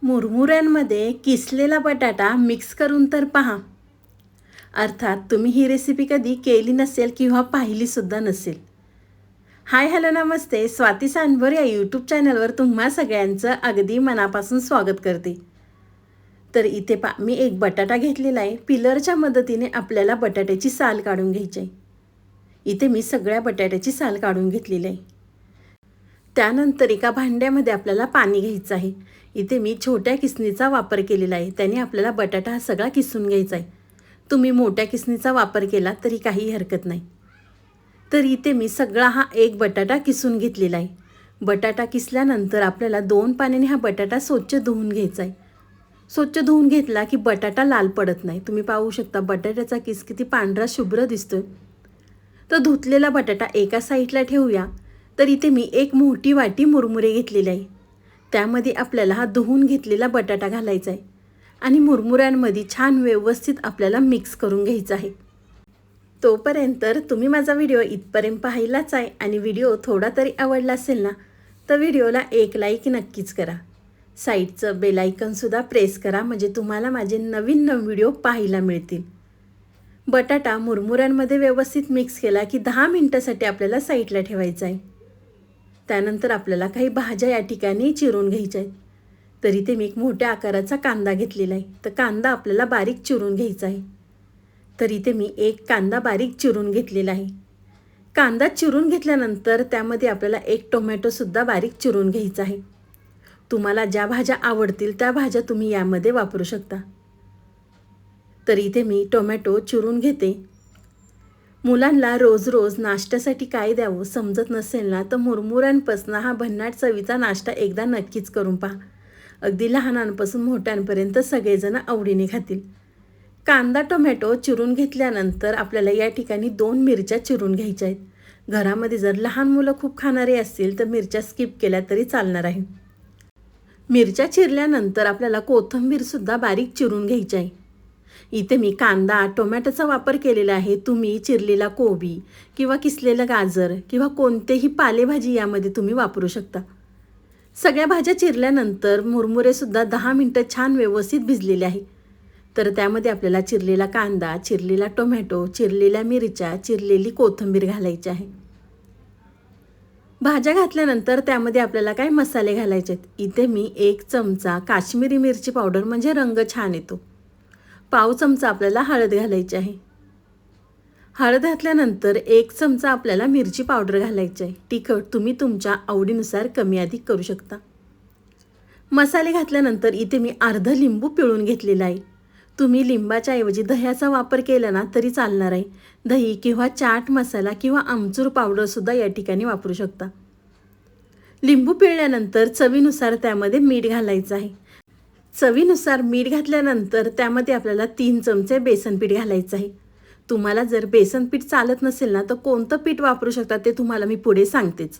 मुरमुऱ्यांमध्ये किसलेला बटाटा मिक्स करून तर पहा. अर्थात तुम्ही ही रेसिपी कधी केली नसेल किंवा पाहिलीसुद्धा नसेल. हाय हॅलो नमस्ते, स्वाती सांडभोर या यूट्यूब चॅनलवर तुम्हा सगळ्यांचं अगदी मनापासून स्वागत करते. तर इथे मी एक बटाटा घेतलेला आहे. पिलरच्या मदतीने आपल्याला बटाट्याची साल काढून घ्यायची आहे. इथे मी सगळ्या बटाट्याची साल काढून घेतलेली आहे. त्यानंतर एका भांड्यामध्ये आपल्याला पाणी घ्यायचं आहे. इथे मी छोट्या किसणीचा वापर केलेला आहे. त्याने आपल्याला बटाटा हा सगळा किसून घ्यायचा आहे. तुम्ही मोठ्या किसणीचा वापर केला तरी काही हरकत नाही. तर इथे मी सगळा हा एक बटाटा किसून घेतलेला आहे. बटाटा किसल्यानंतर आपल्याला 2 पाण्याने हा बटाटा स्वच्छ धुवून घ्यायचा आहे. स्वच्छ धुवून घेतला की बटाटा लाल पडत नाही. तुम्ही पाहू शकता बटाट्याचा किस किती पांढरा शुभ्र दिसतोय. तर धुतलेला बटाटा एका साईडला ठेवूया. तर इथे मी एक मोठी वाटी मुरमुरे घेतलेले आहे. त्यामध्ये आपल्याला हा धुवून घेतलेला बटाटा घालायचा आहे आणि मुरमुऱ्यांमध्ये छान व्यवस्थित आपल्याला मिक्स करून घ्यायचं आहे. तोपर्यंत तुम्ही माझा व्हिडिओ इथपर्यंत पाहिलाच आहे आणि व्हिडिओ थोडा तरी आवडला असेल ना, तर व्हिडिओला एक लाईक नक्कीच करा. साईडचं बेल आयकॉनसुद्धा प्रेस करा, म्हणजे तुम्हाला माझे नवीन व्हिडिओ पाहायला मिळतील. बटाटा मुरमुऱ्यांमध्ये व्यवस्थित मिक्स केला की 10 मिनिटासाठी आपल्याला साईडला ठेवायचा आहे. त्यानंतर आपल्याला काही भाज्या या ठिकाणी चिरून घ्यायच्या आहेत. तर इथे मी एक मोठ्या आकाराचा कांदा घेतलेला आहे. तर कांदा आपल्याला बारीक चिरून घ्यायचा आहे. तर इथे मी एक कांदा बारीक चिरून घेतलेला आहे. कांदा चिरून घेतल्यानंतर त्यामध्ये आपल्याला एक टोमॅटोसुद्धा बारीक चिरून घ्यायचा आहे. तुम्हाला ज्या भाज्या आवडतील त्या भाज्या तुम्ही यामध्ये वापरू शकता. तर इथे मी टोमॅटो चिरून घेते. मुलांना रोज रोज नाश्त्यासाठी काय द्यावं समजत नसेल ना, तर मुरमुऱ्यांपासून हा भन्नाट चवीचा नाश्ता एकदा नक्कीच करून पहा. अगदी लहानांपासून मोठ्यांपर्यंत सगळेजण आवडीने खातील. कांदा टोमॅटो चिरून घेतल्यानंतर आपल्याला या ठिकाणी 2 मिरच्या चिरून घ्यायच्या आहेत. घरामध्ये जर लहान मुलं खूप खाणारे असतील तर मिरच्या स्किप केल्या तरी चालणार आहे. मिरच्या चिरल्यानंतर आपल्याला कोथिंबीरसुद्धा बारीक चिरून घ्यायची आहे. इथे मी कांदा टोमॅटोचा वापर केलेला आहे. तुम्ही चिरलेला कोबी किंवा किसलेलं गाजर किंवा कोणतेही पालेभाजी यामध्ये तुम्ही वापरू शकता. सगळ्या भाज्या चिरल्यानंतर मुरमुरेसुद्धा 10 मिनटं छान व्यवस्थित भिजलेले आहे. तर त्यामध्ये आपल्याला चिरलेला कांदा, चिरलेला टोमॅटो, चिरलेल्या मिरच्या, चिरलेली कोथिंबीर घालायची आहे. भाज्या घातल्यानंतर त्यामध्ये आपल्याला काय मसाले घालायचे आहेत. इथे मी 1 चमचा काश्मीरी मिरची पावडर, म्हणजे रंग छान येतो. पाव चमचा आपल्याला हळद घालायची आहे. हळद घातल्यानंतर 1 चमचा आपल्याला मिरची पावडर घालायची आहे. तिखट तुम्ही तुमच्या आवडीनुसार कमी अधिक करू शकता. मसाले घातल्यानंतर इथे मी अर्ध लिंबू पिळून घेतलेला आहे. तुम्ही लिंबाच्या ऐवजी दह्याचा वापर केला ना तरी चालणार आहे. दही किंवा चाट मसाला किंवा आमचूर पावडरसुद्धा या ठिकाणी वापरू शकता. लिंबू पिळल्यानंतर चवीनुसार त्यामध्ये मीठ घालायचं आहे. चवीनुसार मीठ घातल्यानंतर त्यामध्ये आपल्याला 3 चमचे बेसन पीठ घालायचं आहे. तुम्हाला जर बेसन पीठ चालत नसेल ना, तर कोणतं पीठ वापरू शकता ते तुम्हाला मी पुढे सांगतेच.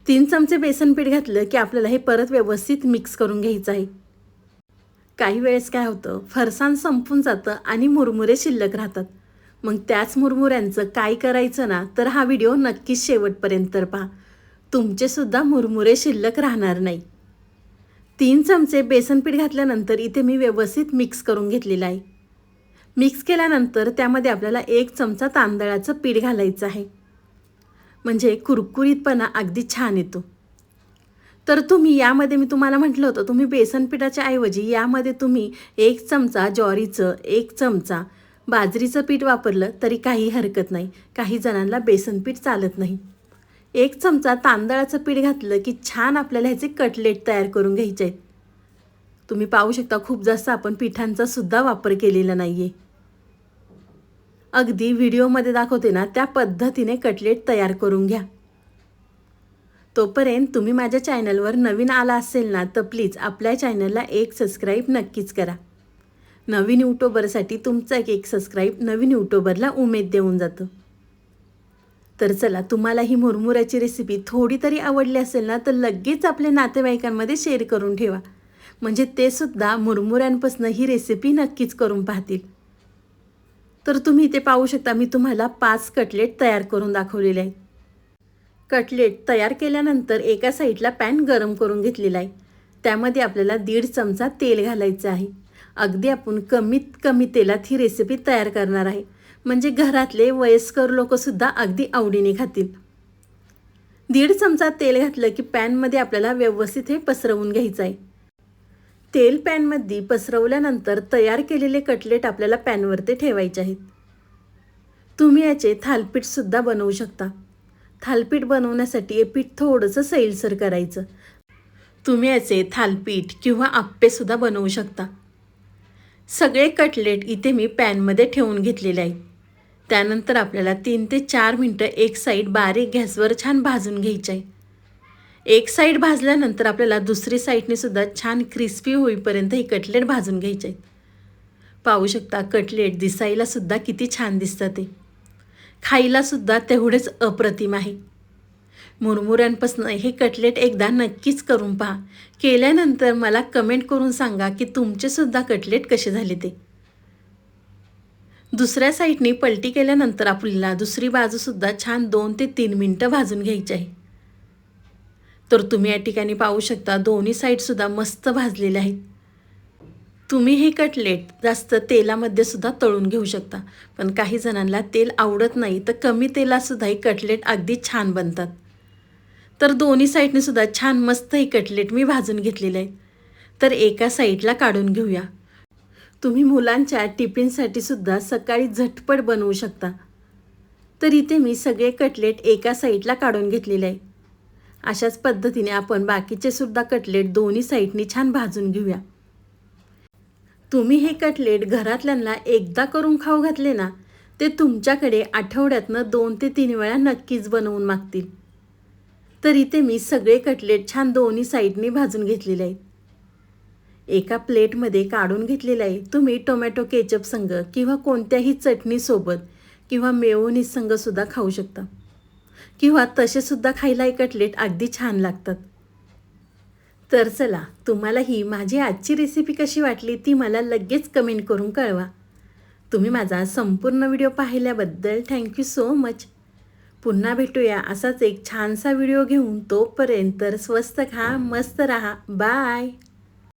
3 चमचे बेसन पीठ घातलं की आपल्याला हे परत व्यवस्थित मिक्स करून घ्यायचं आहे. काही वेळेस काय होतं, फरसाण संपून जातं आणि मुरमुरे शिल्लक राहतात. मग त्याच मुरमुऱ्यांचं काय करायचं ना, तर हा व्हिडिओ नक्कीच शेवटपर्यंत पहा. तुमचेसुद्धा मुरमुरे शिल्लक राहणार नाही. 3 चमचे बेसन पीठ घातल्यानंतर इथे मी व्यवस्थित मिक्स करून घेतलेलं आहे. मिक्स केल्यानंतर त्यामध्ये आपल्याला 1 चमचा तांदळाचं पीठ घालायचं आहे, म्हणजे कुरकुरीतपणा अगदी छान येतो. तर तुम्ही यामध्ये मी तुम्हाला म्हटलं होतं, तुम्ही बेसन पिठाच्या ऐवजी यामध्ये तुम्ही 1 चमचा ज्वारीचं, 1 चमचा बाजरीचं पीठ वापरलं तरी काही हरकत नाही. काही जणांना बेसन पीठ चालत नाही. 1 चमचा तांदळाचं पीठ घातलं की छान आपल्याला ह्याचे कटलेट तयार करून घ्यायचे आहेत. तुम्ही पाहू शकता खूप जास्त आपण पिठांचा सुद्धा वापर केलेला नाही आहे. अगदी व्हिडिओमध्ये दाखवते ना त्या पद्धतीने कटलेट तयार करून घ्या. तोपर्यंत तुम्ही माझ्या चॅनलवर नवीन आला असेल ना, तर प्लीज आपल्या चॅनलला एक सबस्क्राईब नक्कीच करा. नवीन यूट्यूबरसाठी तुमचा एक सबस्क्राईब नवीन यूट्यूबरला उमेद देऊन जातं. तर चला, तुम्हाला ही मुरमुऱ्याची रेसिपी थोडी तरी आवडली असेल ना, तर लगेच आपल्या नातेवाईकांमध्ये शेअर करून ठेवा, म्हणजे ते सुद्धा मुरमुऱ्यांपासून ही रेसिपी नक्कीच करून पाहतील. तर तुम्ही इथे पाहू शकता, मी तुम्हाला 5 कटलेट तयार करून दाखवलेले आहेत. कटलेट तयार केल्यानंतर एका साईडला पॅन गरम करून घेतलेला आहे. त्यामध्ये आपल्याला 1.5 चमचा तेल घालायचं आहे. अगदी आपण कमीत कमी तेलात ही रेसिपी तयार करणार आहे, म्हणजे घरातले वयस्कर लोकंसुद्धा अगदी आवडीने खातील. 1.5 चमचा तेल घातलं की पॅनमध्ये आपल्याला व्यवस्थित हे पसरवून घ्यायचं आहे. तेल पॅनमध्ये पसरवल्यानंतर तयार केलेले कटलेट आपल्याला पॅनवरती ठेवायचे आहेत. तुम्ही याचे थालीपीठसुद्धा बनवू शकता. थालीपीठ बनवण्यासाठी हे पीठ थोडंसं सैलसर करायचं. तुम्ही याचे थालीपीठ किंवा आप्पेसुद्धा बनवू शकता. सगळे कटलेट इथे मी पॅनमध्ये ठेवून घेतलेले आहेत. त्यानंतर आपल्याला 3 ते 4 मिनटं एक साईड बारीक गॅसवर छान भाजून घ्यायचे आहे. एक साईड भाजल्यानंतर आपल्याला दुसरी साईडने सुद्धा छान क्रिस्पी होईपर्यंत ही कटलेट भाजून घ्यायचे आहेत. पाहू शकता कटलेट दिसायला सुद्धा किती छान दिसतं ते. खायला सुद्धा तेवढेच अप्रतिम आहे. मुरमुऱ्यांपासून हे कटलेट एकदा नक्कीच करून पहा. केल्यानंतर मला कमेंट करून सांगा की तुमचे सुद्धा कटलेट कसे झाले ते. दुसऱ्या साईडने पलटी केल्यानंतर आपल्याला दुसरी बाजूसुद्धा छान 2 ते 3 मिनटं भाजून घ्यायची आहे. तर तुम्ही या ठिकाणी पाहू शकता दोन्ही साईडसुद्धा मस्त भाजलेले आहेत. तुम्ही हे कटलेट जास्त तेलामध्ये सुद्धा तळून घेऊ शकता, पण काही जणांना तेल आवडत नाही, तर कमी तेलातसुद्धा हे कटलेट अगदी छान बनतात. तर दोन्ही साईडने सुद्धा छान मस्त हे कटलेट मी भाजून घेतलेले आहेत. तर एका साईडला काढून घेऊया. तुम्ही मुलांच्या टिफिनसाठी सुद्धा सकाळी झटपट बनवू शकता. तर इथे मी सगळे कटलेट एका साईडला काढून घेतलेले आहे. अशाच पद्धतीने आपण बाकीचे सुद्धा कटलेट दोन्ही साईडनी छान भाजून घेऊया. तुम्ही हे कटलेट घरातल्यांना एकदा करून खाऊ घातले ना, ते तुमच्याकडे आठवड्यातनं 2 ते 3 वेळा नक्कीच बनवून मागतील. तर इथे मी सगळे कटलेट छान दोन्ही साईडनी भाजून घेतलेले आहेत. एका प्लेटमध्ये काढून घेतलेलं आहे. तुम्ही टोमॅटो केचप संग किंवा कोणत्याही चटणीसोबत किंवा मेयोनीज संग सुद्धा खाऊ शकता, किंवा तसेसुद्धा खायला हे कटलेट अगदी छान लागतात. तर चला, तुम्हाला ही माझी आजची रेसिपी कशी वाटली ती मला लगेच कमेंट करून कळवा. तुम्ही माझा संपूर्ण व्हिडिओ पाहिल्याबद्दल थँक्यू सो मच. पुन्हा भेटूया असाच एक छानसा व्हिडिओ घेऊन. तोपर्यंत स्वस्त खा, मस्त रहा. बाय.